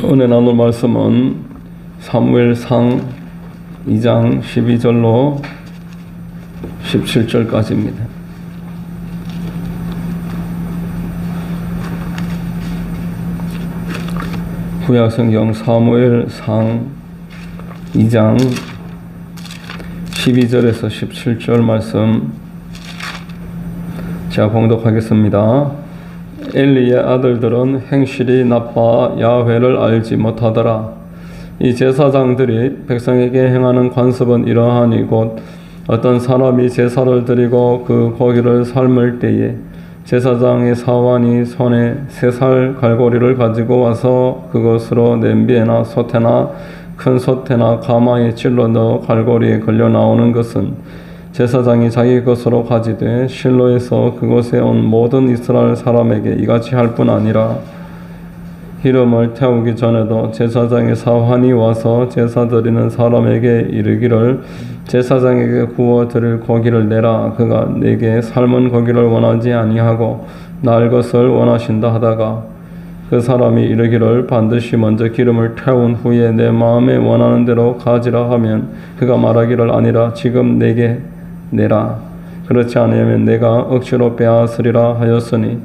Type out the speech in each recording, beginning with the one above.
오늘 나눌 말씀은 사무엘상 2장 12절로 17절까지입니다. 구약성경 사무엘상 2장 12절에서 17절 말씀 제가 봉독하겠습니다. 엘리의 아들들은 행실이 나빠 야훼를 알지 못하더라. 이 제사장들이 백성에게 행하는 관습은 이러하니 곧 어떤 사람이 제사를 드리고 그 고기를 삶을 때에 제사장의 사환이 손에 3살 갈고리를 가지고 와서 그것으로 냄비에나 솥에나 큰 솥에나 가마에 찔러 넣어 갈고리에 걸려 나오는 것은 제사장이 자기 것으로 가지되 실로에서 그곳에 온 모든 이스라엘 사람에게 이같이 할 뿐 아니라 기름을 태우기 전에도 제사장의 사환이 와서 제사 드리는 사람에게 이르기를 제사장에게 구워 드릴 고기를 내라. 그가 내게 삶은 고기를 원하지 아니하고 날 것을 원하신다 하다가 그 사람이 이르기를 반드시 먼저 기름을 태운 후에 내 마음에 원하는 대로 가지라 하면 그가 말하기를 아니라 지금 내게 내라. 그렇지 않으면 내가 억지로 빼앗으리라 하였으니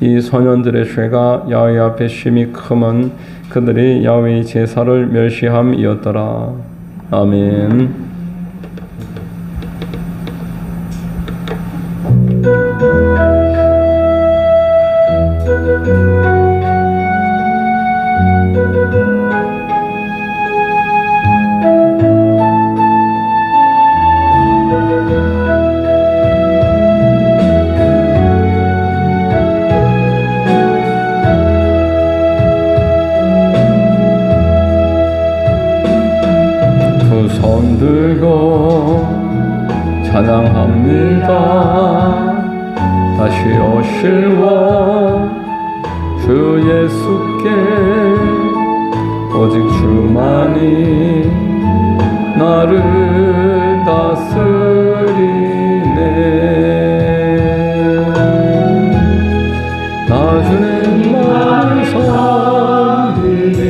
이 소년들의 죄가 야훼 앞에 심히 크면 그들이 야훼의 제사를 멸시함이었더라. 아멘. 들고 찬양합니다. 다시 오실 주 예수께 오직 주만이 나를 다스리네. 나 주님만 섬기니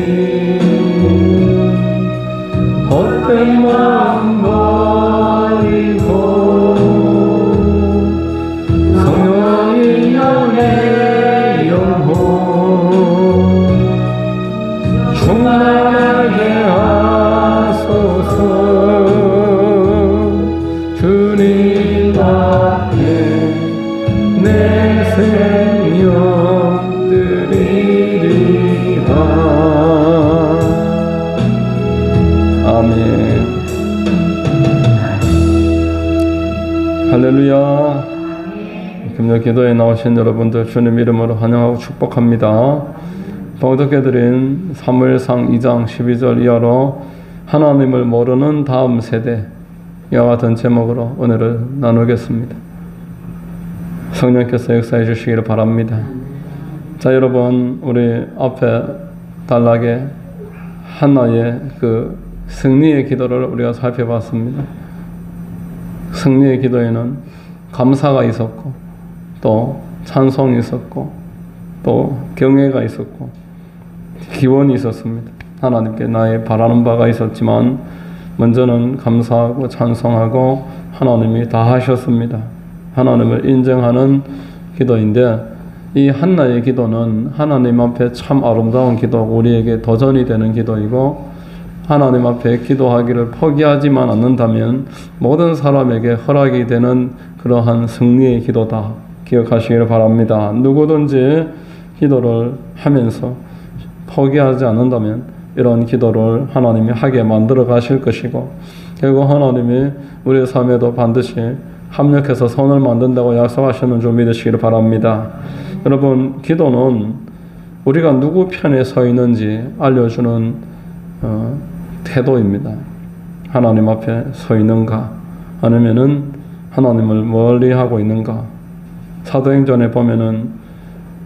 헛된 마음 버리고 성령이 나의 영혼 충만하게 하소서. 주님 앞에 내 생명 드리리라. 아멘. 할렐루야. 금요 기도에 나오신 여러분들 주님 이름으로 환영하고 축복합니다. 봉독해드린 사무엘상 2장 12절 이하로 하나님을 모르는 다음 세대 이와 같은 제목으로 오늘을 나누겠습니다. 성령께서 역사해 주시기를 바랍니다. 자, 여러분, 우리 앞에 단락에 한나의 그 승리의 기도를 우리가 살펴봤습니다. 승리의 기도에는 감사가 있었고 또 찬송이 있었고 또 경외가 있었고 기원이 있었습니다. 하나님께 나의 바라는 바가 있었지만 먼저는 감사하고 찬송하고 하나님이 다 하셨습니다. 하나님을 인정하는 기도인데 이 한나의 기도는 하나님 앞에 참 아름다운 기도고 우리에게 도전이 되는 기도이고 하나님 앞에 기도하기를 포기하지만 않는다면 모든 사람에게 허락이 되는 그러한 승리의 기도다. 기억하시기를 바랍니다. 누구든지 기도를 하면서 포기하지 않는다면 이런 기도를 하나님이 하게 만들어 가실 것이고 결국 하나님이 우리의 삶에도 반드시 합력해서 선을 만든다고 약속하시는 줄 믿으시기를 바랍니다. 여러분, 기도는 우리가 누구 편에 서 있는지 알려주는 태도입니다. 하나님 앞에 서 있는가 아니면은 하나님을 멀리 하고 있는가. 사도행전에 보면은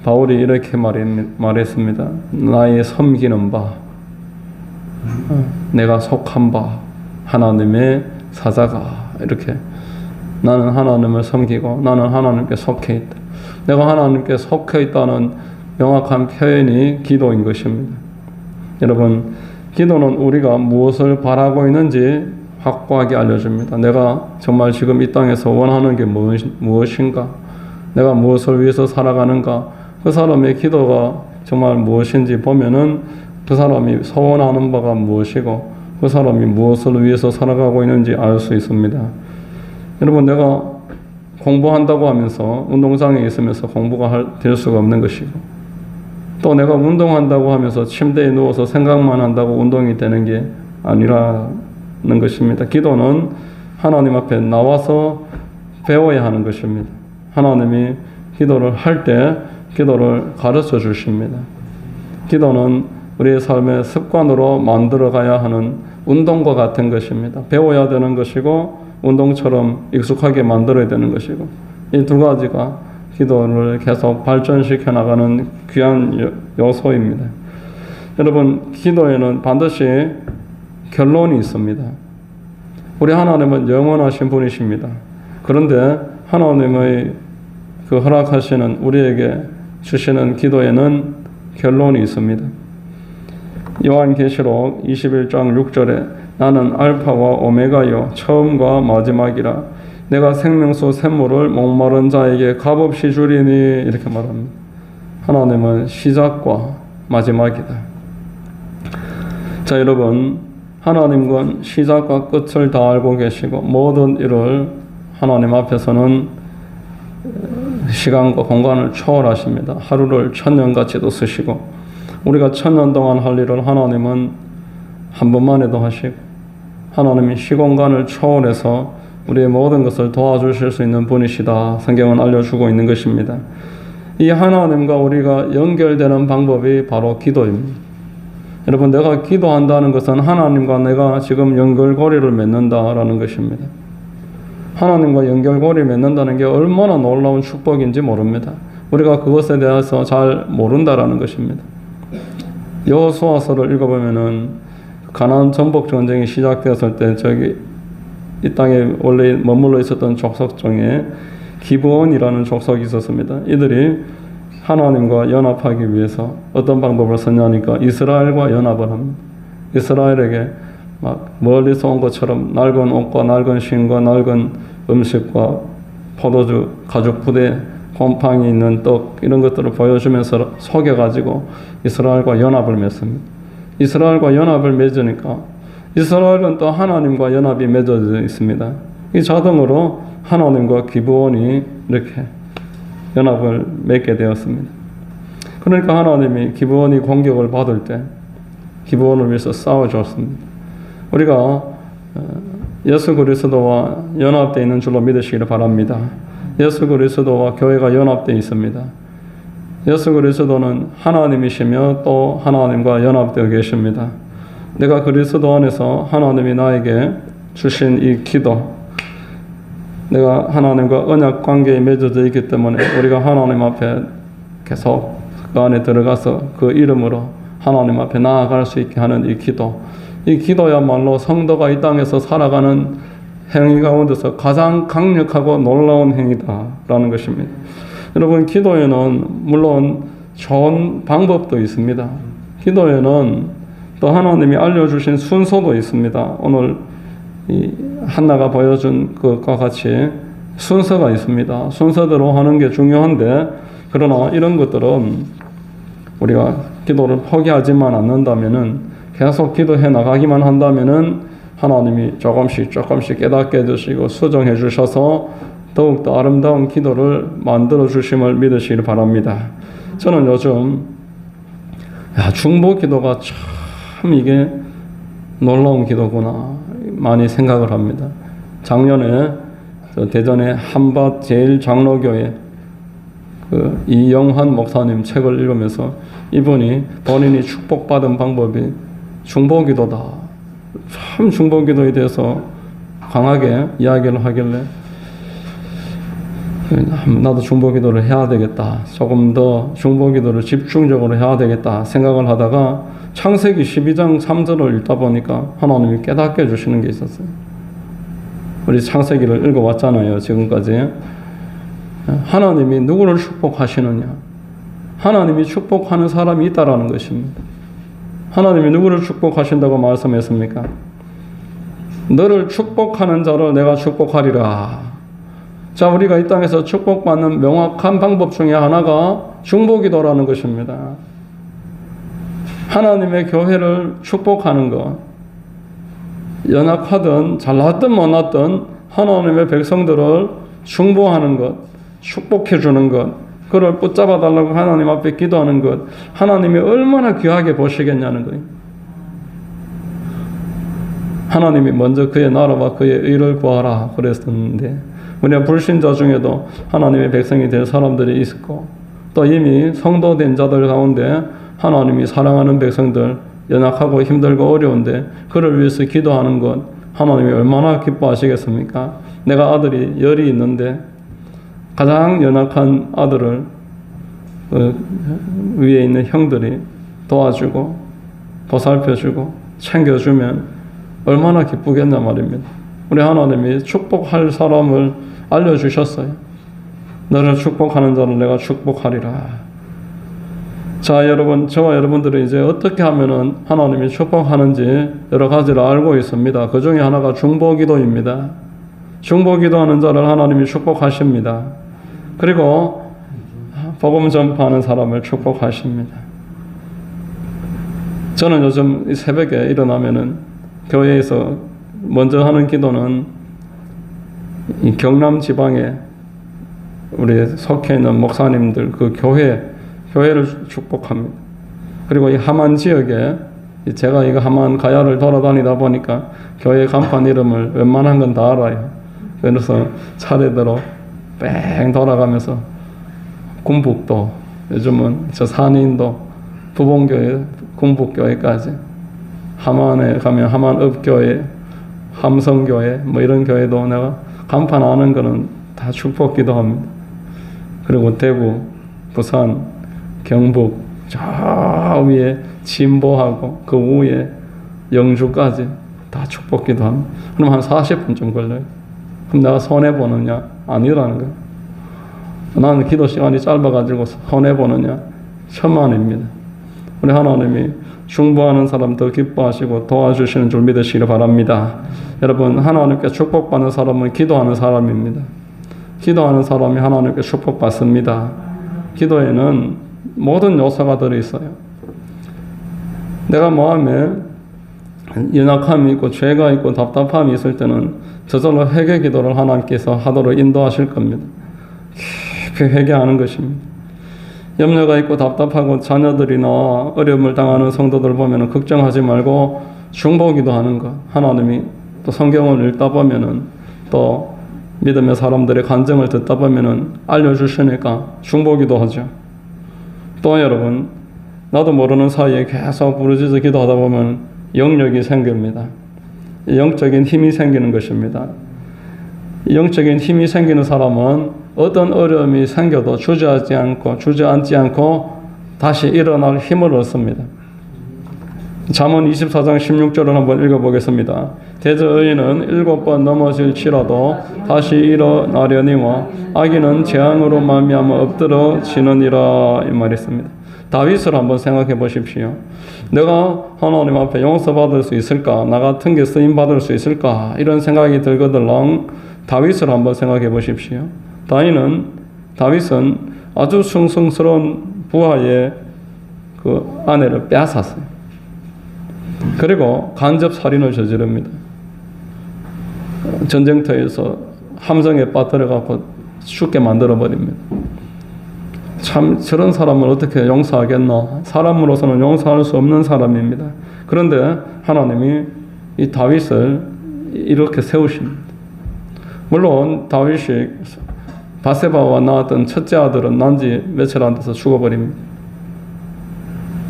바울이 이렇게 말했습니다. 나의 섬기는 바, 내가 속한 바, 하나님의 사자가 이렇게 나는 하나님을 섬기고 나는 하나님께 속해 있다. 내가 하나님께 속해 있다는 명확한 표현이 기도인 것입니다. 여러분, 기도는 우리가 무엇을 바라고 있는지 확고하게 알려줍니다. 내가 정말 지금 이 땅에서 원하는 게 무엇인가? 내가 무엇을 위해서 살아가는가? 그 사람의 기도가 정말 무엇인지 보면은 그 사람이 소원하는 바가 무엇이고 그 사람이 무엇을 위해서 살아가고 있는지 알 수 있습니다. 여러분, 내가 공부한다고 하면서 운동장에 있으면서 공부가 될 수가 없는 것이고, 또 내가 운동한다고 하면서 침대에 누워서 생각만 한다고 운동이 되는 게 아니라는 것입니다. 기도는 하나님 앞에 나와서 배워야 하는 것입니다. 하나님이 기도를 할 때 기도를 가르쳐 주십니다. 기도는 우리의 삶의 습관으로 만들어가야 하는 운동과 같은 것입니다. 배워야 되는 것이고 운동처럼 익숙하게 만들어야 되는 것이고, 이 두 가지가 기도를 계속 발전시켜 나가는 귀한 요소입니다. 여러분, 기도에는 반드시 결론이 있습니다. 우리 하나님은 영원하신 분이십니다. 그런데 하나님의 그 허락하시는 우리에게 주시는 기도에는 결론이 있습니다. 요한계시록 21장 6절에 나는 알파와 오메가요 처음과 마지막이라 내가 생명수 샘물을 목마른 자에게 값없이 주리니 이렇게 말합니다. 하나님은 시작과 마지막이다. 자, 여러분, 하나님은 시작과 끝을 다 알고 계시고 모든 일을 하나님 앞에서는 시간과 공간을 초월하십니다. 하루를 천년같이도 쓰시고 우리가 천년 동안 할 일을 하나님은 한 번만 해도 하시고 하나님이 시공간을 초월해서 우리의 모든 것을 도와주실 수 있는 분이시다. 성경은 알려주고 있는 것입니다. 이 하나님과 우리가 연결되는 방법이 바로 기도입니다. 여러분, 내가 기도한다는 것은 하나님과 내가 지금 연결고리를 맺는다라는 것입니다. 하나님과 연결고리 맺는다는 게 얼마나 놀라운 축복인지 모릅니다. 우리가 그것에 대해서 잘 모른다라는 것입니다. 여호수아서를 읽어보면은 가나안 전복 전쟁이 시작되었을 때 이 땅에 원래 머물러 있었던 족속 중에 기브온이라는 족속이 있었습니다. 이들이 하나님과 연합하기 위해서 어떤 방법을 썼냐니까 이스라엘과 연합을 합니다. 이스라엘에게 막 멀리서 온 것처럼 낡은 옷과 낡은 신과 낡은 음식과 포도주, 가죽 부대, 곰팡이 있는 떡 이런 것들을 보여주면서 속여가지고 이스라엘과 연합을 맺습니다. 이스라엘과 연합을 맺으니까 이스라엘은 또 하나님과 연합이 맺어져 있습니다. 이 자동으로 하나님과 기브온이 이렇게 연합을 맺게 되었습니다. 그러니까 하나님이 기브온이 공격을 받을 때 기브온을 위해서 싸워줬습니다. 우리가 예수 그리스도와 연합되어 있는 줄로 믿으시기를 바랍니다. 예수 그리스도와 교회가 연합되어 있습니다. 예수 그리스도는 하나님이시며 또 하나님과 연합되어 계십니다. 내가 그리스도 안에서 하나님이 나에게 주신 이 기도, 내가 하나님과 언약 관계에 맺어져 있기 때문에 우리가 하나님 앞에 계속 그 안에 들어가서 그 이름으로 하나님 앞에 나아갈 수 있게 하는 이 기도, 이 기도야말로 성도가 이 땅에서 살아가는 행위 가운데서 가장 강력하고 놀라운 행위다라는 것입니다. 여러분, 기도에는 물론 좋은 방법도 있습니다. 기도에는 또 하나님이 알려주신 순서도 있습니다. 오늘 이 한나가 보여준 것과 같이 순서가 있습니다. 순서대로 하는 게 중요한데, 그러나 이런 것들은 우리가 기도를 포기하지만 않는다면은, 계속 기도해 나가기만 한다면은 하나님이 조금씩 깨닫게 해주시고 수정해 주셔서 더욱더 아름다운 기도를 만들어 주심을 믿으시길 바랍니다. 저는 요즘 중보 기도가 참 이게 놀라운 기도구나 많이 생각을 합니다. 작년에 대전의 한밭 제일장로교회 그 이영환 목사님 책을 읽으면서 이분이 본인이 축복받은 방법이 중보기도다. 참 중보기도에 대해서 강하게 이야기를 하길래 나도 중보기도를 해야 되겠다. 조금 더 중보기도를 집중적으로 해야 되겠다 생각을 하다가 창세기 12장 3절을 읽다 보니까 하나님이 깨닫게 해주시는 게 있었어요. 우리 창세기를 읽어왔잖아요. 지금까지. 하나님이 누구를 축복하시느냐. 하나님이 축복하는 사람이 있다라는 것입니다. 하나님이 누구를 축복하신다고 말씀했습니까? 너를 축복하는 자를 내가 축복하리라. 자, 우리가 이 땅에서 축복받는 명확한 방법 중에 하나가 중보기도라는 것입니다. 하나님의 교회를 축복하는 것, 연약하든 잘났든 못났든 하나님의 백성들을 중보하는 것, 축복해 주는 것, 그를 붙잡아 달라고 하나님 앞에 기도하는 것, 하나님이 얼마나 귀하게 보시겠냐는 거예요. 하나님이 먼저 그의 나라와 그의 의를 구하라 그랬었는데, 우리가 불신자 중에도 하나님의 백성이 될 사람들이 있었고, 또 이미 성도된 자들 가운데 하나님이 사랑하는 백성들, 연약하고 힘들고 어려운데 그를 위해서 기도하는 것, 하나님이 얼마나 기뻐하시겠습니까? 내가 아들이 열이 있는데 가장 연약한 아들을 위에 있는 형들이 도와주고 보살펴주고 챙겨주면 얼마나 기쁘겠냐 말입니다. 우리 하나님이 축복할 사람을 알려주셨어요. 너를 축복하는 자를 내가 축복하리라. 자, 여러분, 저와 여러분들은 이제 어떻게 하면은 하나님이 축복하는지 여러 가지를 알고 있습니다. 그 중에 하나가 중보기도입니다. 중보기도하는 자를 하나님이 축복하십니다. 그리고 복음 전파하는 사람을 축복하십니다. 저는 요즘 새벽에 일어나면은 교회에서 먼저 하는 기도는 이 경남 지방에 우리 속해 있는 목사님들 그 교회를 축복합니다. 그리고 이 함안 지역에 제가 이거 함안 가야를 돌아다니다 보니까 교회 간판 이름을 웬만한 건 다 알아요. 그래서 차례대로 뺑 돌아가면서 군북도, 요즘은 저 산인도, 부봉교회, 군북교회까지, 함안에 가면 함안읍교회, 함성교회 뭐 이런 교회도 내가 간판 아는 거는 다 축복기도 합니다. 그리고 대구, 부산, 경북 저 위에 진보하고 그 위에 영주까지 다 축복기도 합니다. 그럼 한 40분쯤 걸려요. 그럼 내가 손해보느냐? 아니라는 거예요. 나는 기도 시간이 짧아가지고 손해보느냐? 천만입니다. 우리 하나님이 중보하는 사람 더 기뻐하시고 도와주시는 줄 믿으시기 바랍니다. 여러분, 하나님께 축복받는 사람은 기도하는 사람입니다. 기도하는 사람이 하나님께 축복받습니다. 기도에는 모든 요소가 들어있어요. 내가 마음에 연약함이 있고 죄가 있고 답답함이 있을 때는 저절로 회개 기도를 하나님께서 하도록 인도하실 겁니다. 깊이 회개하는 것입니다. 염려가 있고 답답하고 자녀들이나 어려움을 당하는 성도들 보면 걱정하지 말고 중보기도 하는 것. 하나님이 또 성경을 읽다 보면은 또 믿음의 사람들의 간증을 듣다 보면은 알려주시니까 중보기도 하죠. 또 여러분, 나도 모르는 사이에 계속 부르짖어 기도하다 보면 영력이 생깁니다. 영적인 힘이 생기는 것입니다. 영적인 힘이 생기는 사람은 어떤 어려움이 생겨도 주저앉지 않고 다시 일어날 힘을 얻습니다. 잠언 24장 16절을 한번 읽어보겠습니다. 대저 의인은 7번 넘어질지라도 다시 일어나려니와 악인은 재앙으로 말미암아 엎드러지느니라, 이 말이 있습니다. 다윗을 한번 생각해 보십시오. 내가 하나님 앞에 용서받을 수 있을까? 나 같은 게 쓰임받을 수 있을까? 이런 생각이 들거들랑 다윗을 한번 생각해 보십시오. 다윗은 아주 충성스러운 부하의 그 아내를 빼앗았어요. 그리고 간접 살인을 저지릅니다. 전쟁터에서 함정에 빠뜨려갖고 죽게 만들어버립니다. 참 저런 사람을 어떻게 용서하겠나? 사람으로서는 용서할 수 없는 사람입니다. 그런데 하나님이 이 다윗을 이렇게 세우십니다. 물론 다윗이 바세바와 낳았던 첫째 아들은 난지 며칠 안 돼서 죽어버립니다.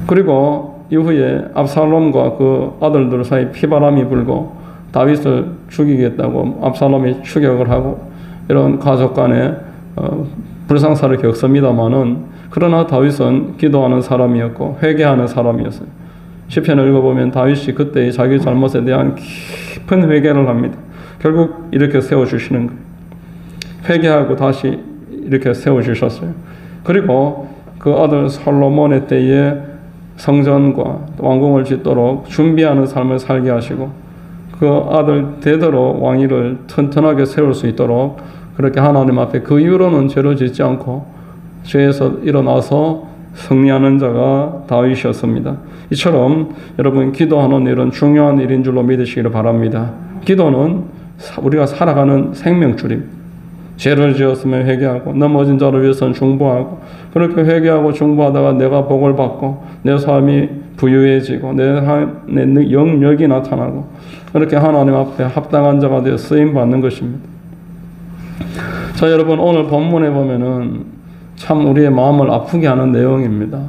그리고 이후에 압살롬과 그 아들들 사이 피바람이 불고 다윗을 죽이겠다고 압살롬이 추격을 하고 이런 가족 간에 불상사를 겪습니다마는, 그러나 다윗은 기도하는 사람이었고 회개하는 사람이었어요. 시편을 읽어보면 다윗이 그때의 자기 잘못에 대한 깊은 회개를 합니다. 결국 이렇게 세워주시는 거예요. 회개하고 다시 이렇게 세워주셨어요. 그리고 그 아들 솔로몬의 때에 성전과 왕궁을 짓도록 준비하는 삶을 살게 하시고 그 아들 대대로 왕위를 튼튼하게 세울 수 있도록 그렇게 하나님 앞에 그 이후로는 죄를 짓지 않고 죄에서 일어나서 승리하는 자가 다윗이었습니다. 이처럼 여러분 기도하는 일은 중요한 일인 줄로 믿으시기를 바랍니다. 기도는 우리가 살아가는 생명줄입니다. 죄를 지었으면 회개하고 넘어진 자를 위해서는 중보하고 그렇게 회개하고 중보하다가 내가 복을 받고 내 삶이 부유해지고 내 영역이 나타나고 그렇게 하나님 앞에 합당한 자가 되어 쓰임받는 것입니다. 자, 여러분 오늘 본문에 보면은 참 우리의 마음을 아프게 하는 내용입니다.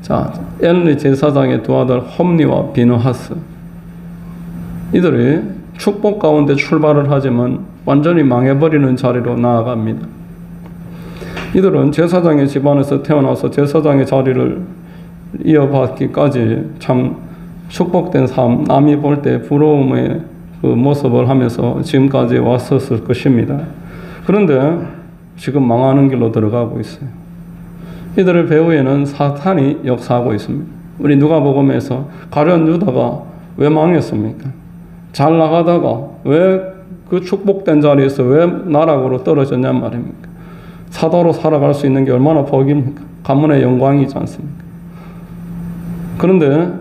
자, 엘리 제사장의 두 아들 홈니와 비느하스, 이들이 축복 가운데 출발을 하지만 완전히 망해버리는 자리로 나아갑니다. 이들은 제사장의 집안에서 태어나서 제사장의 자리를 이어받기까지 참 축복된 삶, 남이 볼 때 부러움의 그 모습을 하면서 지금까지 왔었을 것입니다. 그런데 지금 망하는 길로 들어가고 있어요. 이들의 배후에는 사탄이 역사하고 있습니다. 우리 누가복음에서 가룟 유다가 왜 망했습니까? 잘 나가다가 왜 그 축복된 자리에서 왜 나락으로 떨어졌냔 말입니까? 사도로 살아갈 수 있는 게 얼마나 복입니까? 가문의 영광이지 않습니까? 그런데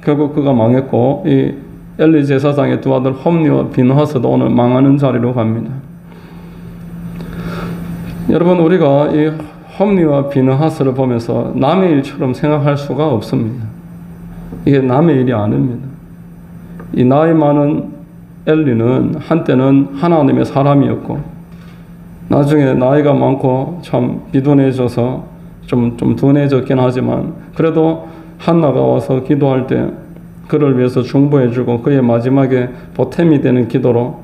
결국 그가 망했고 이 엘리 제사장의 두 아들 홈니와 비느하스도 오늘 망하는 자리로 갑니다. 여러분 우리가 이 홈니와 비느하스를 보면서 남의 일처럼 생각할 수가 없습니다. 이게 남의 일이 아닙니다. 이 나이 많은 엘리는 한때는 하나님의 사람이었고 나중에 나이가 많고 참 비둔해져서 좀 둔해졌긴 하지만 그래도 한나가 와서 기도할 때 그를 위해서 중보해주고 그의 마지막에 보탬이 되는 기도로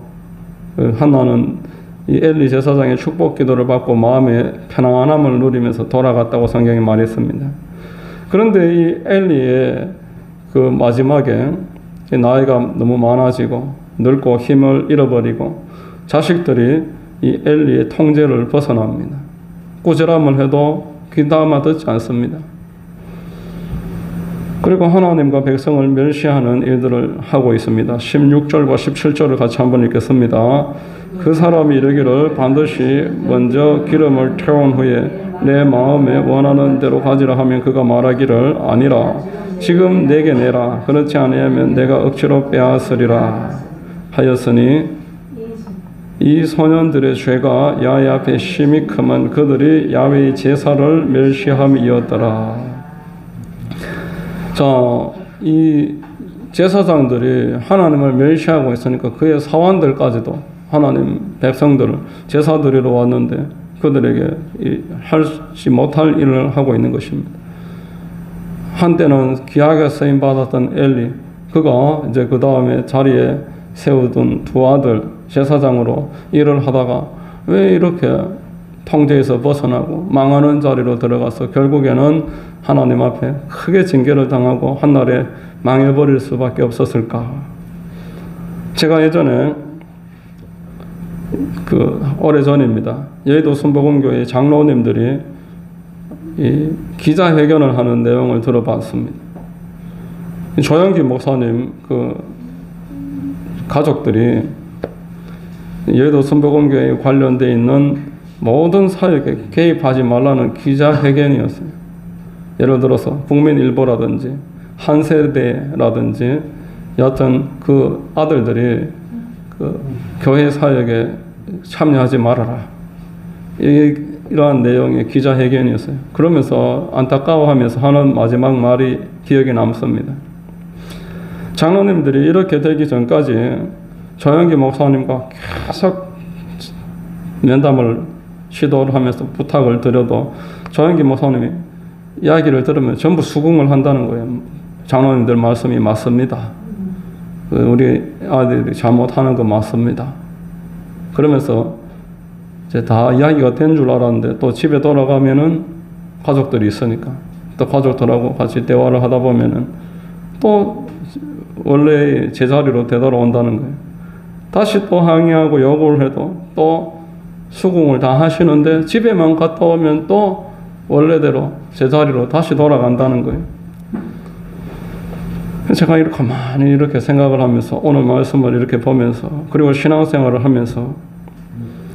한나는 이 엘리 제사장의 축복 기도를 받고 마음의 편안함을 누리면서 돌아갔다고 성경이 말했습니다. 그런데 이 엘리의 그 마지막에 나이가 너무 많아지고 늙고 힘을 잃어버리고 자식들이 이 엘리의 통제를 벗어납니다. 꾸지람을 해도 귀담아 듣지 않습니다. 그리고 하나님과 백성을 멸시하는 일들을 하고 있습니다. 16절과 17절을 같이 한번 읽겠습니다. 그 사람이 이르기를 반드시 먼저 기름을 태운 후에 내 마음에 원하는 대로 가지라 하면 그가 말하기를 아니라 지금 내게 내라 그렇지 아니하면 내가 억지로 빼앗으리라 하였으니 이 소년들의 죄가 야훼 앞에 심히 크면 그들이 야훼의 제사를 멸시함이었더라. 자, 이 제사장들이 하나님을 멸시하고 있으니까 그의 사원들까지도 하나님 백성들을 제사 드리러 왔는데 그들에게 하지 못할 일을 하고 있는 것입니다. 한때는 귀하게 쓰임 받았던 엘리, 그가 이제 그 다음에 자리에 세우던 두 아들 제사장으로 일을 하다가 왜 이렇게 통제에서 벗어나고 망하는 자리로 들어가서 결국에는 하나님 앞에 크게 징계를 당하고 한날에 망해버릴 수밖에 없었을까? 제가 예전에 오래전입니다. 여의도 순복음교회 장로님들이 이 기자회견을 하는 내용을 들어봤습니다. 조영기 목사님 가족들이 여의도 순복음교회에 관련되어 있는 모든 사역에 개입하지 말라는 기자회견이었어요. 예를 들어서 국민일보라든지 한세대라든지 여하튼 그 아들들이 교회 사역에 참여하지 말아라. 이러한 내용의 기자회견이었어요. 그러면서 안타까워하면서 하는 마지막 말이 기억에 남습니다. 장로님들이 이렇게 되기 전까지 조영기 목사님과 계속 면담을 시도를 하면서 부탁을 드려도 조영기 목사님이 이야기를 들으면 전부 수긍을 한다는 거예요. 장로님들 말씀이 맞습니다. 우리 아들이 잘못하는 거 맞습니다. 그러면서 이제 다 이야기가 된 줄 알았는데 또 집에 돌아가면은 가족들이 있으니까 또 가족들하고 같이 대화를 하다 보면은 또 원래 제자리로 되돌아온다는 거예요. 다시 또 항의하고 요구를 해도 또 수긍을 다 하시는데 집에만 갔다 오면 또 원래대로 제자리로 다시 돌아간다는 거예요. 제가 이렇게 가만히 이렇게 생각을 하면서 오늘 말씀을 이렇게 보면서 그리고 신앙생활을 하면서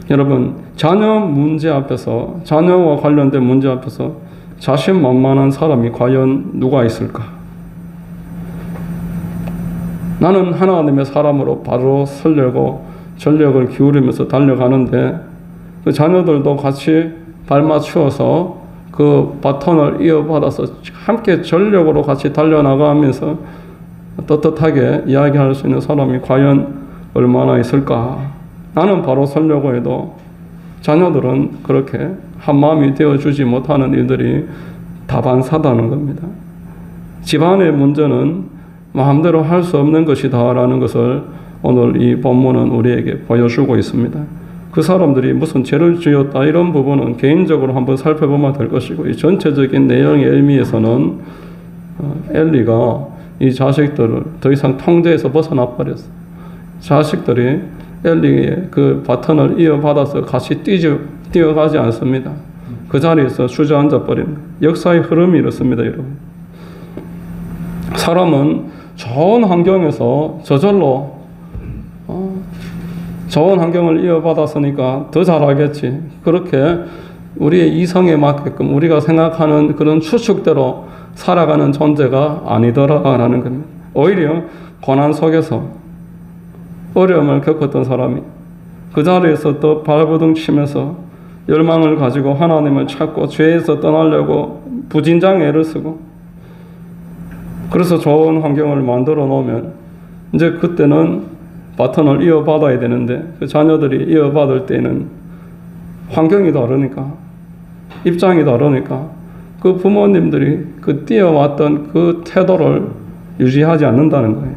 여러분 자녀 문제 앞에서 자녀와 관련된 문제 앞에서 자신만만한 사람이 과연 누가 있을까? 나는 하나님의 사람으로 바로 서려고 전력을 기울이면서 달려가는데 그 자녀들도 같이 발맞추어서 그 바톤을 이어받아서 함께 전력으로 같이 달려나가면서 떳떳하게 이야기할 수 있는 사람이 과연 얼마나 있을까? 나는 바로 서려고 해도 자녀들은 그렇게 한마음이 되어주지 못하는 일들이 다반사다는 겁니다. 집안의 문제는 마음대로 할 수 없는 것이다 라는 것을 오늘 이 본문은 우리에게 보여주고 있습니다. 그 사람들이 무슨 죄를 지었다 이런 부분은 개인적으로 한번 살펴보면 될 것이고 이 전체적인 내용의 의미에서는 엘리가 이 자식들을 더 이상 통제에서 벗어나 버렸어요. 자식들이 엘리의 그 바톤을 이어받아서 같이 뛰어가지 않습니다. 그 자리에서 주저앉아 버립니다. 역사의 흐름이 이렇습니다, 여러분. 사람은 좋은 환경에서 저절로 좋은 환경을 이어받았으니까 더 잘하겠지. 그렇게 우리의 이성에 맞게끔 우리가 생각하는 그런 추측대로 살아가는 존재가 아니더라라는 겁니다. 오히려 고난 속에서 어려움을 겪었던 사람이 그 자리에서 또 발버둥 치면서 열망을 가지고 하나님을 찾고 죄에서 떠나려고 부진장 애를 쓰고 그래서 좋은 환경을 만들어 놓으면 이제 그때는 바톤을 이어받아야 되는데 그 자녀들이 이어받을 때는 환경이 다르니까 입장이 다르니까 그 부모님들이 그 뛰어왔던 그 태도를 유지하지 않는다는 거예요.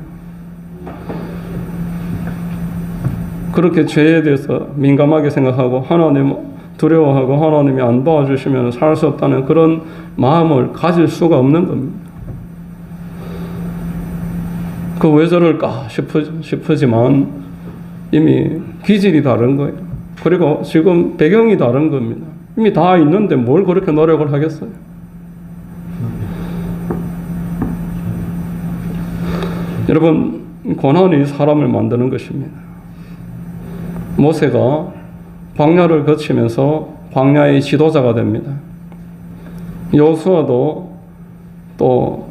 그렇게 죄에 대해서 민감하게 생각하고 하나님 두려워하고 하나님이 안 도와주시면 살 수 없다는 그런 마음을 가질 수가 없는 겁니다. 그 왜 저럴까 싶으지만 이미 기질이 다른 거예요. 그리고 지금 배경이 다른 겁니다. 이미 다 있는데 뭘 그렇게 노력을 하겠어요? 여러분, 고난이 사람을 만드는 것입니다. 모세가 광야를 거치면서 광야의 지도자가 됩니다. 여호수아도 또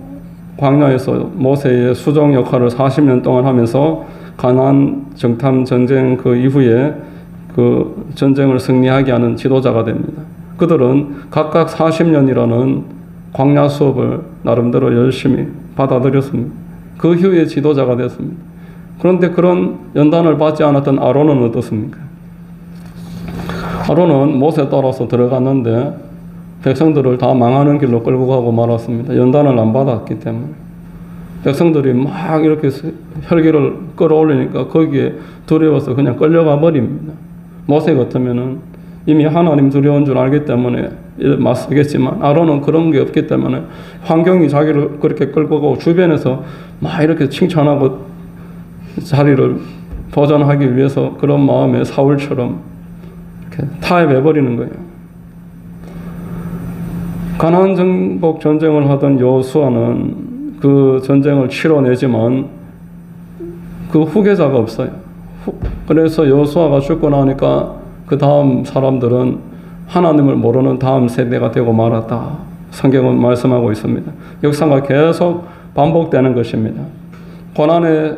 광야에서 모세의 수종 역할을 40년 동안 하면서 가나안 정탐 전쟁 그 이후에 그 전쟁을 승리하게 하는 지도자가 됩니다. 그들은 각각 40년이라는 광야 수업을 나름대로 열심히 받아들였습니다. 그 후에 지도자가 됐습니다. 그런데 그런 연단을 받지 않았던 아론은 어떻습니까? 아론은 모세 따라서 들어갔는데 백성들을 다 망하는 길로 끌고 가고 말았습니다. 연단을 안 받았기 때문에. 백성들이 막 이렇게 혈기를 끌어올리니까 거기에 두려워서 그냥 끌려가 버립니다. 모세 같으면은 이미 하나님 두려운 줄 알기 때문에 맞서겠지만 아론은 그런 게 없기 때문에 환경이 자기를 그렇게 끌고 가고 주변에서 막 이렇게 칭찬하고 자리를 보존하기 위해서 그런 마음에 사울처럼 이렇게 타협해버리는 거예요. 가나안 정복 전쟁을 하던 여호수아는 그 전쟁을 치러내지만 그 후계자가 없어요. 그래서 여호수아가 죽고 나니까 그 다음 사람들은 하나님을 모르는 다음 세대가 되고 말았다. 성경은 말씀하고 있습니다. 역사가 계속 반복되는 것입니다. 고난의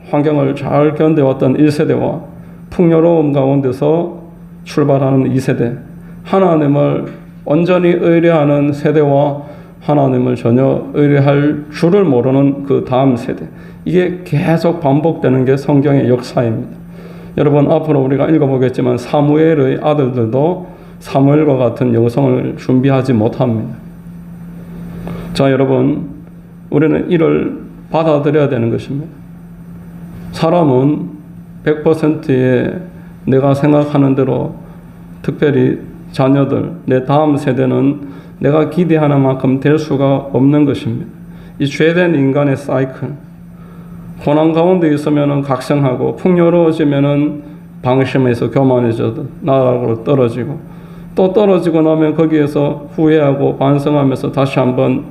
환경을 잘 견뎌왔던 1세대와 풍요로움 가운데서 출발하는 2세대, 하나님을 온전히 의뢰하는 세대와 하나님을 전혀 의뢰할 줄을 모르는 그 다음 세대, 이게 계속 반복되는 게 성경의 역사입니다. 여러분, 앞으로 우리가 읽어보겠지만 사무엘의 아들들도 사무엘과 같은 영성을 준비하지 못합니다. 자, 여러분, 우리는 이를 받아들여야 되는 것입니다. 사람은 100%의 내가 생각하는 대로, 특별히 자녀들, 내 다음 세대는 내가 기대하는 만큼 될 수가 없는 것입니다. 이 죄된 인간의 사이클, 고난 가운데 있으면 각성하고 풍요로워지면 방심해서 교만해져도 나락으로 떨어지고, 또 떨어지고 나면 거기에서 후회하고 반성하면서 다시 한번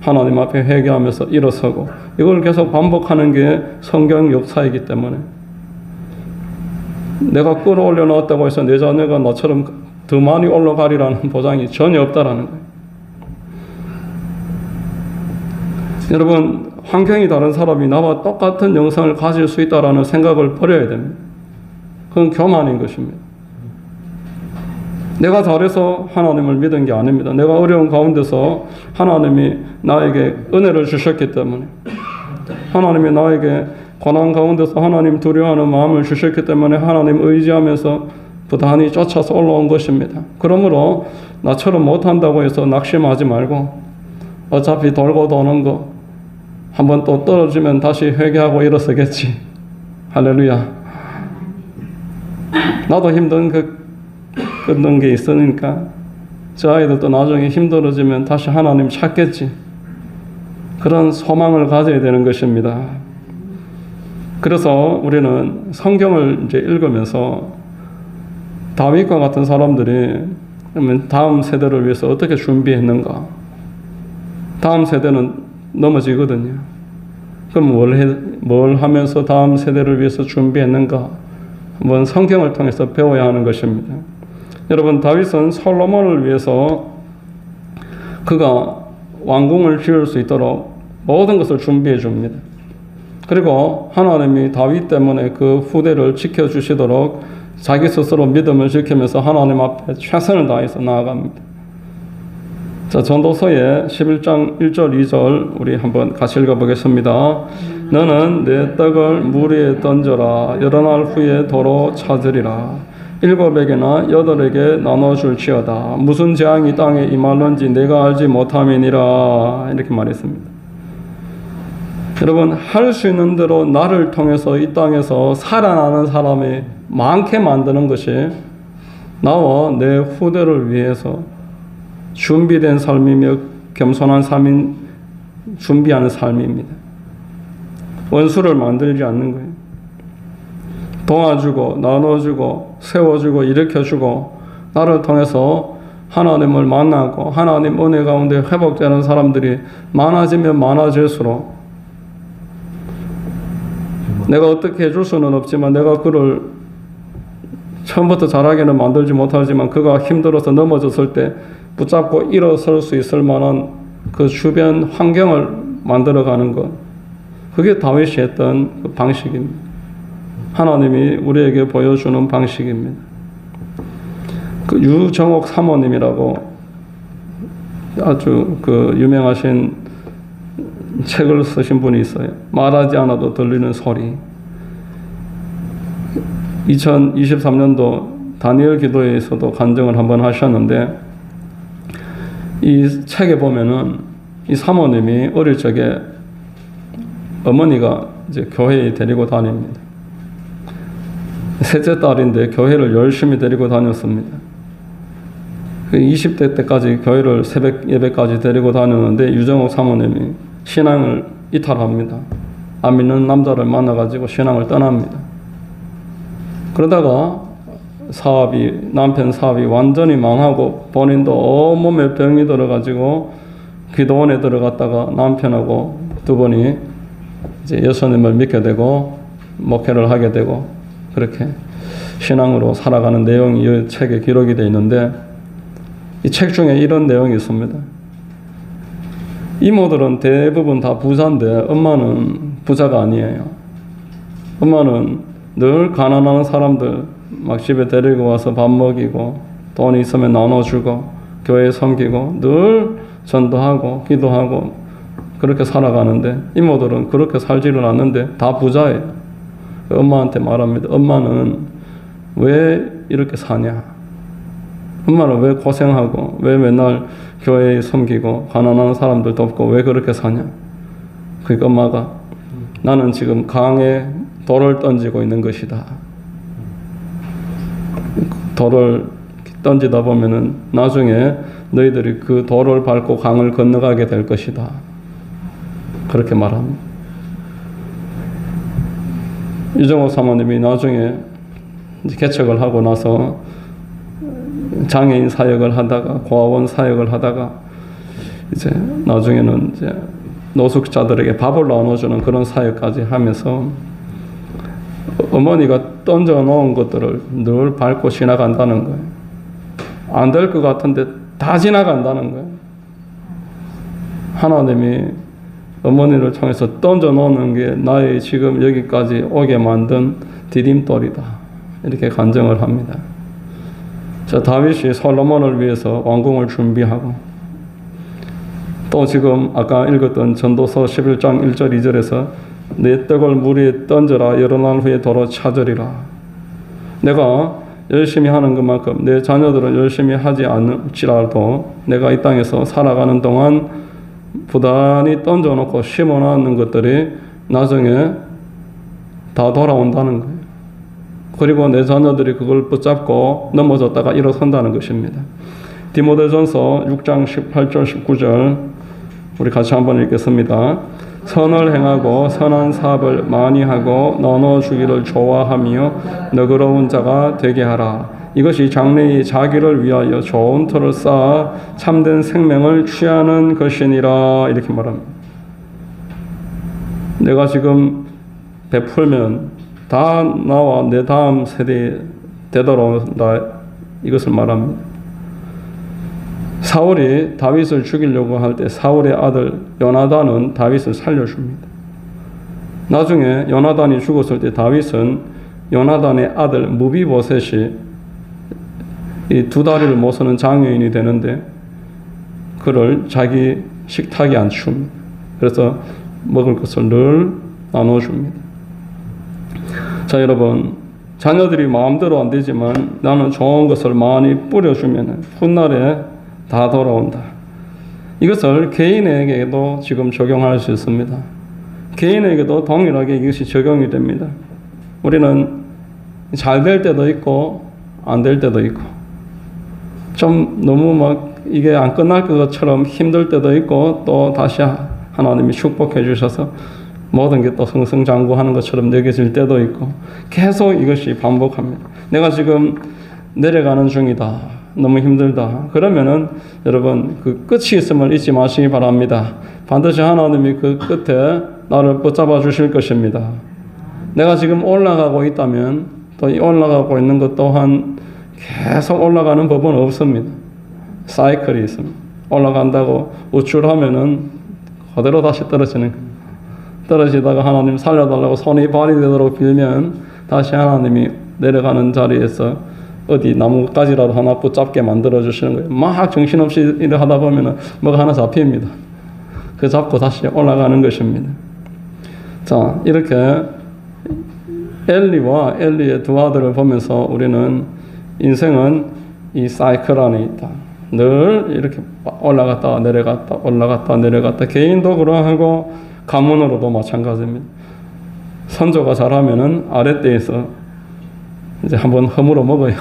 하나님 앞에 회개하면서 일어서고, 이걸 계속 반복하는 게 성경 역사이기 때문에, 내가 끌어올려 놓았다고 해서 내 자녀가 나처럼 더 많이 올라가리라는 보장이 전혀 없다라는 거예요. 여러분, 환경이 다른 사람이 나와 똑같은 영성을 가질 수 있다라는 생각을 버려야 됩니다. 그건 교만인 것입니다. 내가 잘해서 하나님을 믿은 게 아닙니다. 내가 어려운 가운데서 하나님이 나에게 은혜를 주셨기 때문에, 하나님이 나에게 고난 가운데서 하나님 두려워하는 마음을 주셨기 때문에 하나님 의지하면서 부단히 쫓아서 올라온 것입니다. 그러므로 나처럼 못한다고 해서 낙심하지 말고, 어차피 돌고 도는 거 한번 또 떨어지면 다시 회개하고 일어서겠지. 할렐루야. 나도 힘든 끊는 게 있으니까 저 아이들도 나중에 힘들어지면 다시 하나님 찾겠지. 그런 소망을 가져야 되는 것입니다. 그래서 우리는 성경을 이제 읽으면서 다윗과 같은 사람들이 그러면 다음 세대를 위해서 어떻게 준비했는가? 다음 세대는 넘어지거든요. 그럼 뭘 하면서 다음 세대를 위해서 준비했는가? 한번 성경을 통해서 배워야 하는 것입니다. 여러분, 다윗은 솔로몬을 위해서 그가 왕궁을 지을 수 있도록 모든 것을 준비해 줍니다. 그리고 하나님이 다윗 때문에 그 후대를 지켜주시도록 자기 스스로 믿음을 지키면서 하나님 앞에 최선을 다해서 나아갑니다. 자, 전도서의 11장 1절 2절 우리 한번 같이 읽어보겠습니다. 너는 내 떡을 물 위에 던져라. 여러 날 후에 도로 찾으리라. 7에게나 8에게 나눠줄지어다. 무슨 재앙이 땅에 임할런지 내가 알지 못함이니라. 이렇게 말했습니다. 여러분, 할 수 있는 대로 나를 통해서 이 땅에서 살아나는 사람이 많게 만드는 것이 나와 내 후대를 위해서 준비된 삶이며 겸손한 삶인 준비하는 삶입니다. 원수를 만들지 않는 거예요. 도와주고 나눠주고 세워주고 일으켜주고 나를 통해서 하나님을 만나고 하나님 은혜 가운데 회복되는 사람들이 많아지면 많아질수록 내가 어떻게 해줄 수는 없지만 내가 그를 처음부터 잘하게는 만들지 못하지만 그가 힘들어서 넘어졌을 때 붙잡고 일어설 수 있을 만한 그 주변 환경을 만들어가는 것, 그게 다윗이 했던 그 방식입니다. 하나님이 우리에게 보여주는 방식입니다. 그 유정옥 사모님이라고 아주 그 유명하신 책을 쓰신 분이 있어요. 말하지 않아도 들리는 소리. 2023년도 다니엘 기도회에서도 간증을 한번 하셨는데, 이 책에 보면은 이 사모님이 어릴 적에 어머니가 이제 교회에 데리고 다닙니다. 셋째 딸인데 교회를 열심히 데리고 다녔습니다. 20대 때까지 교회를 새벽 예배까지 데리고 다녔는데 유정옥 사모님이 신앙을 이탈합니다. 안 믿는 남자를 만나가지고 신앙을 떠납니다. 그러다가 남편 사업이 완전히 망하고 본인도 온몸에 병이 들어가지고 기도원에 들어갔다가 남편하고 두 분이 이제 예수님을 믿게 되고 목회를 하게 되고 그렇게 신앙으로 살아가는 내용이 이 책에 기록이 되어 있는데, 이 책 중에 이런 내용이 있습니다. 이모들은 대부분 다 부자인데 엄마는 부자가 아니에요. 엄마는 늘 가난한 사람들 막 집에 데리고 와서 밥 먹이고 돈이 있으면 나눠주고 교회 섬기고 늘 전도하고 기도하고 그렇게 살아가는데, 이모들은 그렇게 살지를 않는데 다 부자예요. 엄마한테 말합니다. 엄마는 왜 이렇게 사냐? 엄마는 왜 고생하고 왜 맨날 교회에 섬기고 가난한 사람들 돕고 왜 그렇게 사냐? 그러니까 엄마가 나는 지금 강에 돌을 던지고 있는 것이다. 돌을 던지다 보면은 나중에 너희들이 그 돌을 밟고 강을 건너가게 될 것이다. 그렇게 말합니다. 유정옥 사모님이 나중에 개척을 하고 나서 장애인 사역을 하다가 고아원 사역을 하다가 이제 나중에는 이제 노숙자들에게 밥을 나눠주는 그런 사역까지 하면서 어머니가 던져놓은 것들을 늘 밟고 지나간다는 거예요. 안 될 것 같은데 다 지나간다는 거예요. 하나님이 어머니를 통해서 던져놓는 게 나의 지금 여기까지 오게 만든 디딤돌이다. 이렇게 간증을 합니다. 자, 다윗이 솔로몬을 위해서 왕궁을 준비하고 또 지금 아까 읽었던 전도서 11장 1절 2절에서 내 떡을 물 위에 던져라 여러 날 후에 도로 찾으리라. 내가 열심히 하는 것만큼 내 자녀들은 열심히 하지 않을지라도 내가 이 땅에서 살아가는 동안 부단히 던져놓고 심어놓는 것들이 나중에 다 돌아온다는 거예요. 그리고 내 자녀들이 그걸 붙잡고 넘어졌다가 일어선다는 것입니다. 디모데전서 6장 18절 19절 우리 같이 한번 읽겠습니다. 선을 행하고 선한 사업을 많이 하고 나눠주기를 좋아하며 너그러운 자가 되게 하라. 이것이 장래의 자기를 위하여 좋은 터를 쌓아 참된 생명을 취하는 것이니라. 이렇게 말합니다. 내가 지금 베풀면 다 나와 내 다음 세대에 되돌아온다. 이것을 말합니다. 사울이 다윗을 죽이려고 할 때 사울의 아들 요나단은 다윗을 살려줍니다. 나중에 요나단이 죽었을 때 다윗은 요나단의 아들 무비보셋이 이 두 다리를 못 서는 장애인이 되는데 그를 자기 식탁에 앉춥니다. 그래서 먹을 것을 늘 나눠줍니다. 자, 여러분, 자녀들이 마음대로 안 되지만 나는 좋은 것을 많이 뿌려주면 훗날에 다 돌아온다. 이것을 개인에게도 지금 적용할 수 있습니다. 개인에게도 동일하게 이것이 적용이 됩니다. 우리는 잘 될 때도 있고 안 될 때도 있고 좀 너무 막 이게 안 끝날 것처럼 힘들 때도 있고 또 다시 하나님이 축복해 주셔서 모든 게 또 승승장구하는 것처럼 느껴질 때도 있고 계속 이것이 반복합니다. 내가 지금 내려가는 중이다. 너무 힘들다. 그러면은 여러분 그 끝이 있음을 잊지 마시기 바랍니다. 반드시 하나님이 그 끝에 나를 붙잡아 주실 것입니다. 내가 지금 올라가고 있다면 또 이 올라가고 있는 것 또한 계속 올라가는 법은 없습니다. 사이클이 있습니다. 올라간다고 우쭐하면은 그대로 다시 떨어지는 거예요. 떨어지다가 하나님 살려달라고 손이 발이 되도록 빌면 다시 하나님이 내려가는 자리에서 어디 나뭇가지라도 하나 붙잡게 만들어 주시는 거예요. 막 정신없이 일을 하다 보면은 뭐가 하나 잡힙니다. 그 잡고 다시 올라가는 것입니다. 자, 이렇게 엘리와 엘리의 두 아들을 보면서 우리는 인생은 이 사이클 안에 있다. 늘 이렇게 올라갔다 내려갔다 올라갔다 내려갔다. 개인도 그러하고 가문으로도 마찬가지입니다. 선조가 잘하면은 아랫대에서 이제 한번 허물어 먹어요.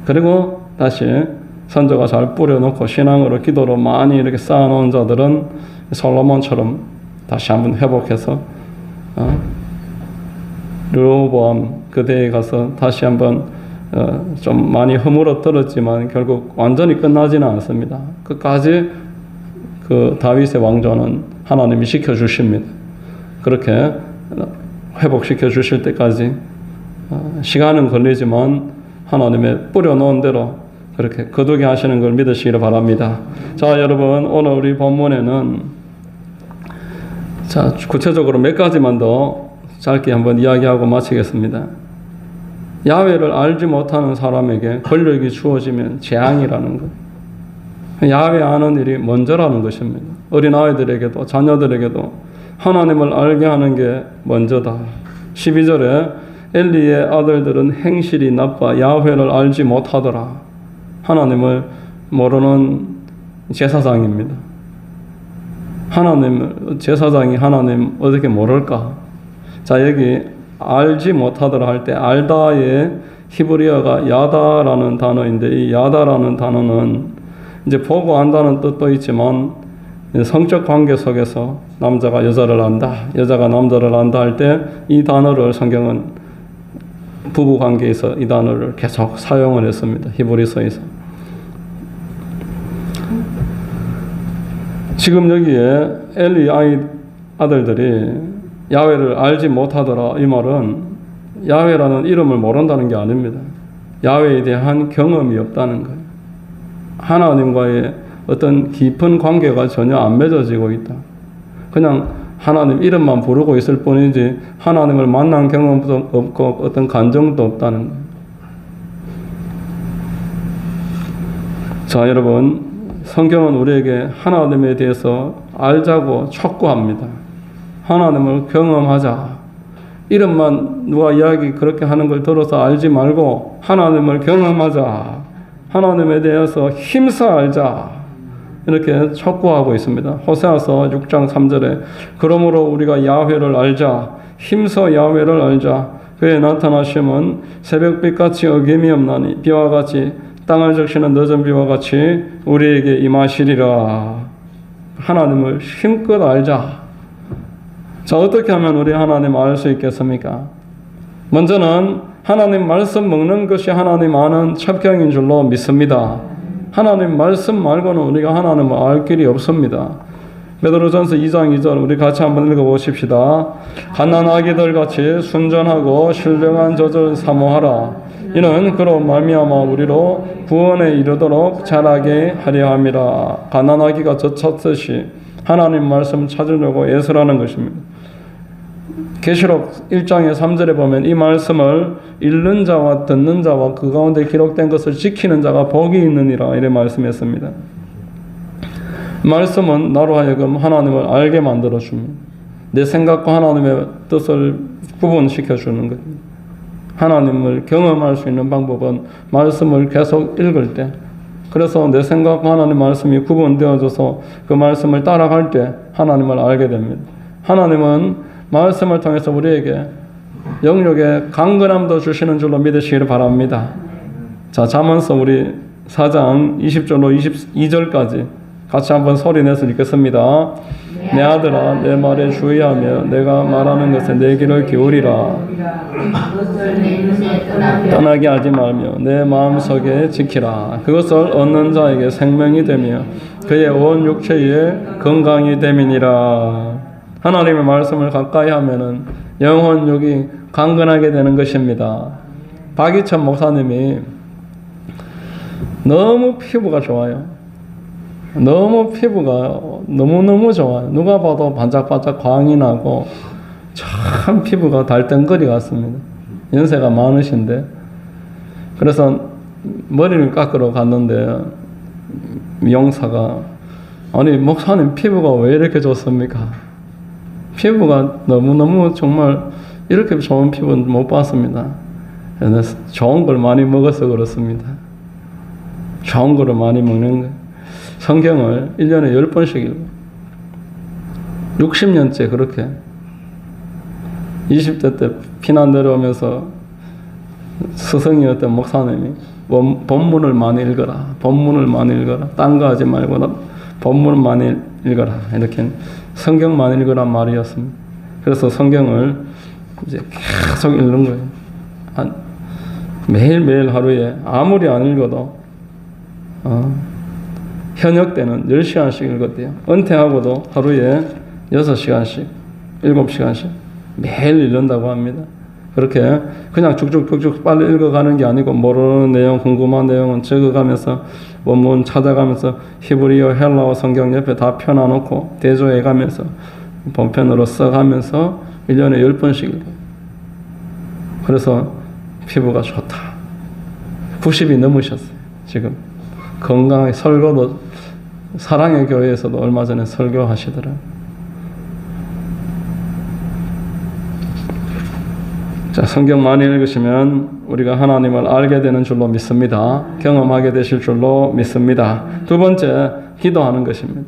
그리고 다시 선조가 잘 뿌려놓고 신앙으로 기도로 많이 이렇게 쌓아놓은 자들은 솔로몬처럼 다시 한번 회복해서 르호보암 그대에 가서 다시 한번 좀 많이 허물어 떨었지만 결국 완전히 끝나지는 않습니다. 끝까지 그 다윗의 왕조는 하나님이 지켜주십니다. 그렇게 회복시켜 주실 때까지 시간은 걸리지만 하나님의 뿌려놓은 대로 그렇게 거두게 하시는 걸 믿으시기를 바랍니다. 자, 여러분, 오늘 우리 본문에는 자, 구체적으로 몇 가지만 더 짧게 한번 이야기하고 마치겠습니다. 야훼를 알지 못하는 사람에게 권력이 주어지면 재앙이라는 것. 야훼 아는 일이 먼저라는 것입니다. 어린아이들에게도 자녀들에게도 하나님을 알게 하는 게 먼저다. 12절에 엘리의 아들들은 행실이 나빠 야훼를 알지 못하더라. 하나님을 모르는 제사장입니다. 제사장이 하나님 어떻게 모를까? 자, 여기 알지 못하더라 할 때 알다의 히브리어가 야다라는 단어인데 이 야다라는 단어는 이제 보고 안다는 뜻도 있지만 성적 관계 속에서 남자가 여자를 안다, 여자가 남자를 안다 할 때 이 단어를 성경은 부부 관계에서 이 단어를 계속 사용을 했습니다. 히브리서에서. 지금 여기에 엘리 아들들이 야훼를 알지 못하더라, 이 말은 야훼라는 이름을 모른다는 게 아닙니다. 야훼에 대한 경험이 없다는 거예요. 하나님과의 어떤 깊은 관계가 전혀 안 맺어지고 있다. 그냥 하나님 이름만 부르고 있을 뿐이지 하나님을 만난 경험도 없고 어떤 감정도 없다는 거예요. 자, 여러분, 성경은 우리에게 하나님에 대해서 알자고 촉구합니다. 하나님을 경험하자. 이름만 누가 이야기 그렇게 하는 걸 들어서 알지 말고 하나님을 경험하자. 하나님에 대해서 힘써 알자. 이렇게 촉구하고 있습니다. 호세아서 6장 3절에 그러므로 우리가 야훼를 알자. 힘써 야훼를 알자. 그의 나타나심은 새벽빛같이 어김이 없나니 비와 같이 땅을 적시는 늦은 비와 같이 우리에게 임하시리라. 하나님을 힘껏 알자. 자, 어떻게 하면 우리 하나님 알 수 있겠습니까? 먼저는 하나님 말씀 먹는 것이 하나님 아는 첩경인 줄로 믿습니다. 하나님 말씀 말고는 우리가 하나님을 알 길이 없습니다. 베드로전서 2장 2절 우리 같이 한번 읽어보십시다. 갓난아기들 같이 순전하고 신령한 젖을 사모하라. 이는 그로 말미암아 우리로 구원에 이르도록 자라게 하려 함이라. 갓난아기가 젖 찾듯이 하나님 말씀 찾으려고 애쓰라는 것입니다. 계시록 1장의 3절에 보면 이 말씀을 읽는 자와 듣는 자와 그 가운데 기록된 것을 지키는 자가 복이 있느니라 이렇게 말씀했습니다. 말씀은 나로 하여금 하나님을 알게 만들어 줍니다. 내 생각과 하나님의 뜻을 구분시켜 주는 겁니다. 하나님을 경험할 수 있는 방법은 말씀을 계속 읽을 때, 그래서 내 생각과 하나님 말씀이 구분되어져서 그 말씀을 따라갈 때 하나님을 알게 됩니다. 하나님은 말씀을 통해서 우리에게 영역의 강건함도 주시는 줄로 믿으시기를 바랍니다. 자, 잠언서 우리 4장 20절로 22절까지 같이 한번 소리 내서 읽겠습니다. 내 아들아, 내 말에 주의하며 내가 말하는 것에 내 귀를 기울이라. 떠나게 하지 말며 내 마음속에 지키라. 그것을 얻는 자에게 생명이 되며 그의 온 육체에 건강이 됨이니라. 하나님의 말씀을 가까이 하면은 영혼육이 강건하게 되는 것입니다. 박이천 목사님이 너무 피부가 좋아요. 너무 피부가 너무너무 좋아요. 누가 봐도 반짝반짝 광이 나고 참 피부가 달덩거리 같습니다. 연세가 많으신데, 그래서 머리를 깎으러 갔는데 미용사가 아니 목사님 피부가 왜 이렇게 좋습니까? 피부가 너무너무 정말 이렇게 좋은 피부는 못 봤습니다. 좋은 걸 많이 먹어서 그렇습니다. 좋은 거를 많이 먹는 거예요. 성경을 1년에 10번씩 읽어요. 60년째 그렇게 20대 때 피난 내려오면서 스승이었던 목사님이 본문을 많이 읽어라. 본문을 많이 읽어라. 딴 거 하지 말고 본문을 많이 읽어라. 이렇게 성경 많이 읽으란 말이었습니다. 그래서 성경을 이제 계속 읽는 거예요. 매일매일 하루에 아무리 안 읽어도 현역 때는 10시간씩 읽었대요. 은퇴하고도 하루에 6시간씩, 7시간씩 매일 읽는다고 합니다. 그렇게 그냥 쭉쭉쭉쭉 빨리 읽어가는 게 아니고 모르는 내용, 궁금한 내용은 적어가면서 원문 찾아가면서 히브리어, 헬라어 성경 옆에 다 펴놔놓고 대조해가면서 본편으로 써가면서 1년에 10번씩 읽어요. 그래서 피부가 좋다. 90이 넘으셨어요. 지금 건강하게 설교도 사랑의 교회에서도 얼마 전에 설교하시더라고요. 자, 성경 많이 읽으시면 우리가 하나님을 알게 되는 줄로 믿습니다. 경험하게 되실 줄로 믿습니다. 두 번째, 기도하는 것입니다.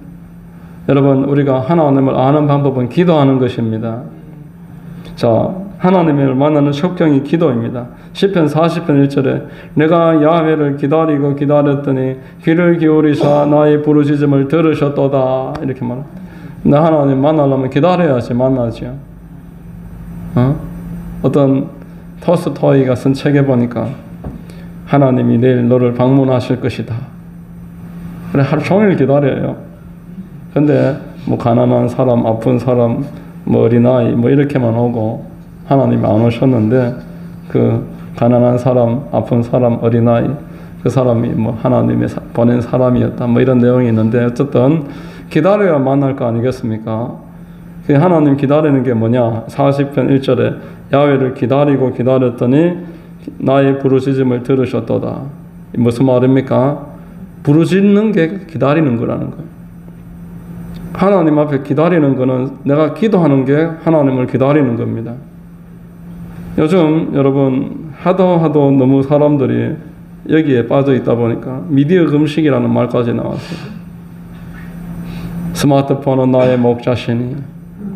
여러분, 우리가 하나님을 아는 방법은 기도하는 것입니다. 자, 하나님을 만나는 첩경이 기도입니다. 시편 40편 1절에 내가 야훼를 기다리고 기다렸더니 귀를 기울이사 나의 부르짖음을 들으셨도다. 이렇게 말합니다. 나 하나님 만나려면 기다려야지 만나죠. 어떤 토스토이가 쓴 책에 보니까 하나님이 내일 너를 방문하실 것이다. 그래 하루 종일 기다려요. 근데 뭐 가난한 사람, 아픈 사람, 뭐 어린아이 뭐 이렇게만 오고 하나님이 안 오셨는데 그 가난한 사람, 아픈 사람, 어린아이 그 사람이 뭐 하나님이 보낸 사람이었다 뭐 이런 내용이 있는데 어쨌든 기다려야 만날 거 아니겠습니까? 그 하나님 기다리는 게 뭐냐? 40편 1절에 야훼를 기다리고 기다렸더니 나의 부르짖음을 들으셨도다. 무슨 말입니까? 부르짖는 게 기다리는 거라는 거예요. 하나님 앞에 기다리는 거는 내가 기도하는 게 하나님을 기다리는 겁니다. 요즘 여러분 하도 너무 사람들이 여기에 빠져 있다 보니까 미디어 금식이라는 말까지 나왔어요. 스마트폰은 나의 목자시니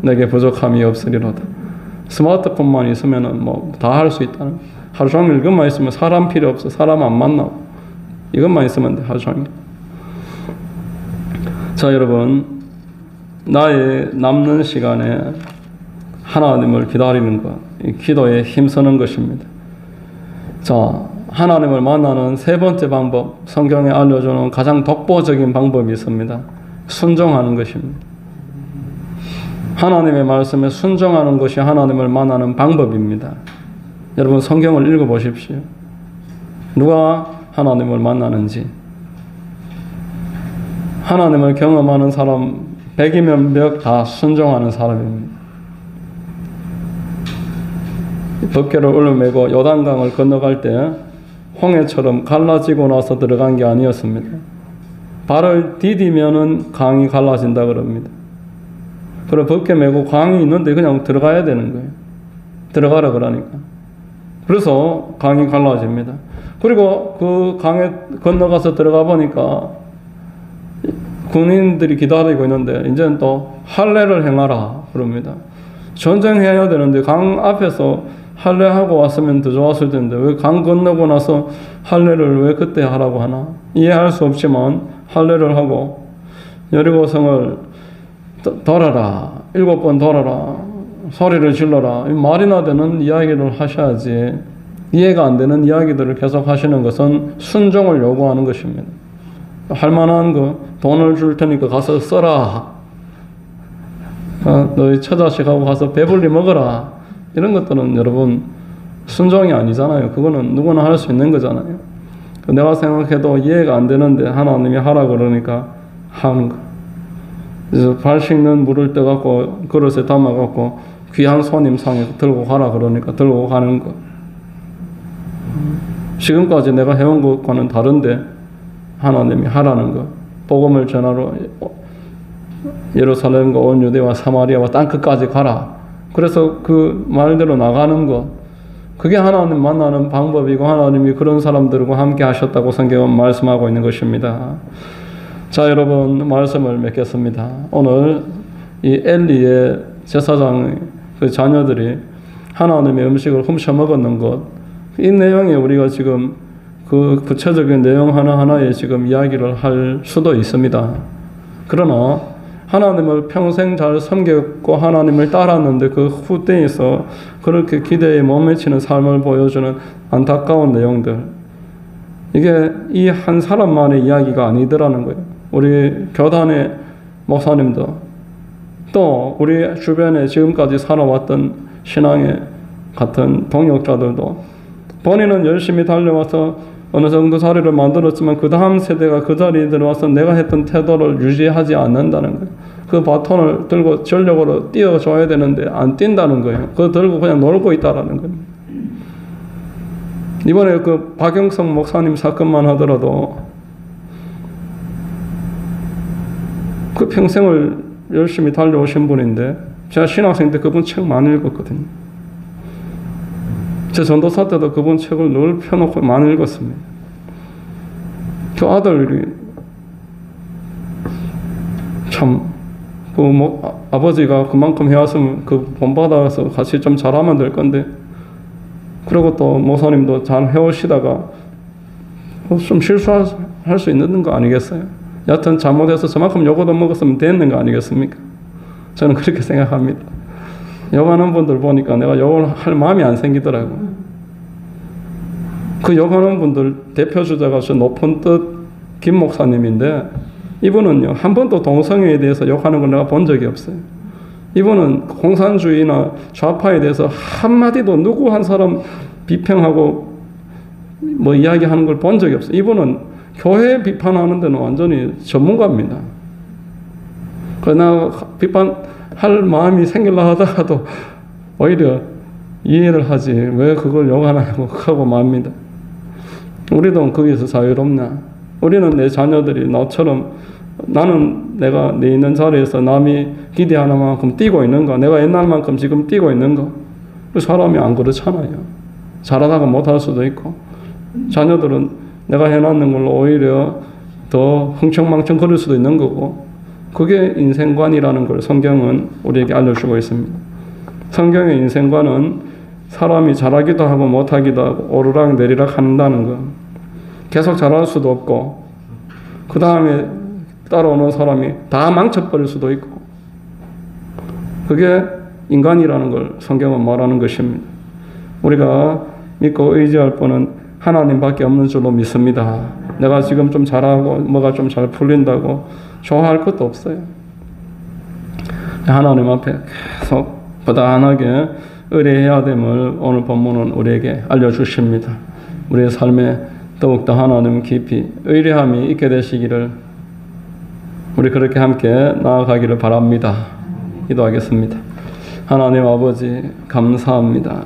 내게 부족함이 없으리로다. 스마트폰만 있으면은 뭐 다 할 수 있다는. 하루 종일 이것만 있으면 사람 필요 없어. 사람 안 만나고 이것만 있으면 돼. 하루 종일. 자 여러분, 나의 남는 시간에 하나님을 기다리는 것, 기도에 힘쓰는 것입니다. 자, 하나님을 만나는 세 번째 방법, 성경에 알려주는 가장 독보적인 방법이 있습니다. 순종하는 것입니다. 하나님의 말씀에 순종하는 것이 하나님을 만나는 방법입니다. 여러분 성경을 읽어보십시오. 누가 하나님을 만나는지. 하나님을 경험하는 사람 100이면 100 다 순종하는 사람입니다. 법궤를 올려매고 요단강을 건너갈 때 홍해처럼 갈라지고 나서 들어간 게 아니었습니다. 발을 디디면은 강이 갈라진다 그럽니다. 그리고 법궤 메고 강이 있는데 그냥 들어가야 되는 거예요. 들어가라 그러니까. 그래서 강이 갈라집니다. 그리고 그 강에 건너가서 들어가 보니까 군인들이 기다리고 있는데 이제는 또 할례를 행하라 그럽니다. 전쟁해야 되는데 강 앞에서 할례하고 왔으면 더 좋았을 텐데 왜 강 건너고 나서 할례를 왜 그때 하라고 하나? 이해할 수 없지만 할례를 하고 여리고성을 돌아라, 7번 돌아라, 소리를 질러라, 말이나 되는 이야기를 하셔야지. 이해가 안 되는 이야기들을 계속 하시는 것은 순종을 요구하는 것입니다. 할 만한 거 돈을 줄 테니까 가서 써라. 너희 처자식하고 가서 배불리 먹어라. 이런 것들은 여러분 순종이 아니잖아요. 그거는 누구나 할 수 있는 거잖아요. 내가 생각해도 이해가 안 되는데 하나님이 하라 그러니까 하는 거. 그래서 발 씻는 물을 떠갖고 그릇에 담아갖고 귀한 손님 상에 들고 가라 그러니까 들고 가는 거. 지금까지 내가 해온 것과는 다른데 하나님이 하라는 거. 복음을 전하러 예루살렘과 온 유대와 사마리아와 땅끝까지 가라. 그래서 그 말대로 나가는 것. 그게 하나님 만나는 방법이고 하나님이 그런 사람들과 함께 하셨다고 성경은 말씀하고 있는 것입니다. 자 여러분 말씀을 맺겠습니다. 오늘 이 엘리의 제사장 그 자녀들이 하나님의 음식을 훔쳐 먹었는 것. 이 내용에 우리가 지금 그 구체적인 내용 하나하나에 지금 이야기를 할 수도 있습니다. 그러나 하나님을 평생 잘 섬겼고 하나님을 따랐는데 그 후대에서 그렇게 기대에 못 미치는 삶을 보여주는 안타까운 내용들. 이게 이 한 사람만의 이야기가 아니더라는 거예요. 우리 교단의 목사님도 또 우리 주변에 지금까지 살아왔던 신앙의 같은 동역자들도 본인은 열심히 달려와서 어느 정도 자리를 만들었지만 그 다음 세대가 그 자리에 들어와서 내가 했던 태도를 유지하지 않는다는 거예요. 그 바톤을 들고 전력으로 띄워줘야 되는데 안 뛴다는 거예요. 그거 들고 그냥 놀고 있다라는 거예요. 이번에 그 박영성 목사님 사건만 하더라도 그 평생을 열심히 달려오신 분인데 제가 신학생 때 그분 책 많이 읽었거든요. 제 전도사 때도 그분 책을 늘 펴놓고 많이 읽었습니다. 그 아들이 참 그 뭐 아버지가 그만큼 해왔으면 그 본받아서 같이 좀 잘하면 될 건데 그리고 또 목사님도 잘 해오시다가 좀 실수할 수 있는 거 아니겠어요? 여하튼 잘못해서 저만큼 요거도 먹었으면 됐는 거 아니겠습니까? 저는 그렇게 생각합니다. 욕하는 분들 보니까 내가 욕을 할 마음이 안 생기더라고요. 그 욕하는 분들 대표 주자가 저 높은 뜻 김 목사님인데 이분은요, 한 번도 동성애에 대해서 욕하는 걸 내가 본 적이 없어요. 이분은 공산주의나 좌파에 대해서 한마디도 누구 한 사람 비평하고 뭐 이야기하는 걸 본 적이 없어요. 이분은 교회 비판하는 데는 완전히 전문가입니다. 그러나 비판할 마음이 생길라 하다가도 오히려 이해를 하지 왜 그걸 욕하냐고 하고 맙니다. 우리도 거기서 자유롭나? 우리는 내 자녀들이 나처럼 나는 내가 내 있는 자리에서 남이 기대하는 만큼 뛰고 있는가? 내가 옛날만큼 지금 뛰고 있는가? 사람이 안 그렇잖아요. 잘하다가 못할 수도 있고 자녀들은 내가 해놨는 걸로 오히려 더 흥청망청 거릴 수도 있는 거고 그게 인생관이라는 걸 성경은 우리에게 알려주고 있습니다. 성경의 인생관은 사람이 잘하기도 하고 못하기도 하고 오르락 내리락 한다는 거. 계속 잘할 수도 없고 그 다음에 따라오는 사람이 다 망쳐버릴 수도 있고 그게 인간이라는 걸 성경은 말하는 것입니다. 우리가 믿고 의지할 분은 하나님밖에 없는 줄로 믿습니다. 내가 지금 좀 잘하고 뭐가 좀 잘 풀린다고 좋아할 것도 없어요. 하나님 앞에 계속 부단하게 의뢰해야 됨을 오늘 본문은 우리에게 알려주십니다. 우리의 삶에 더욱더 하나님 깊이 의뢰함이 있게 되시기를 우리 그렇게 함께 나아가기를 바랍니다. 기도하겠습니다. 하나님 아버지 감사합니다.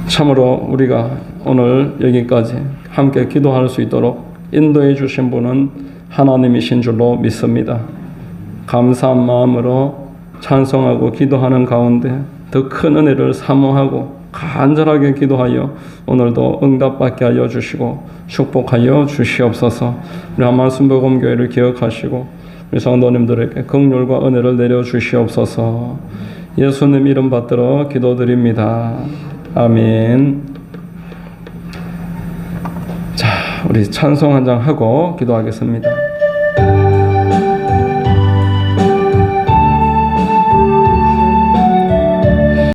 참으로 우리가 오늘 여기까지 함께 기도할 수 있도록 인도해 주신 분은 하나님이신 줄로 믿습니다. 감사한 마음으로 찬송하고 기도하는 가운데 더 큰 은혜를 사모하고 간절하게 기도하여 오늘도 응답받게 하여 주시고 축복하여 주시옵소서. 우리 한만순복음교회를 기억하시고 우리 성도님들에게 긍휼과 은혜를 내려 주시옵소서. 예수님 이름 받들어 기도드립니다. 아멘. 자, 우리 찬송 한 장 하고 기도하겠습니다.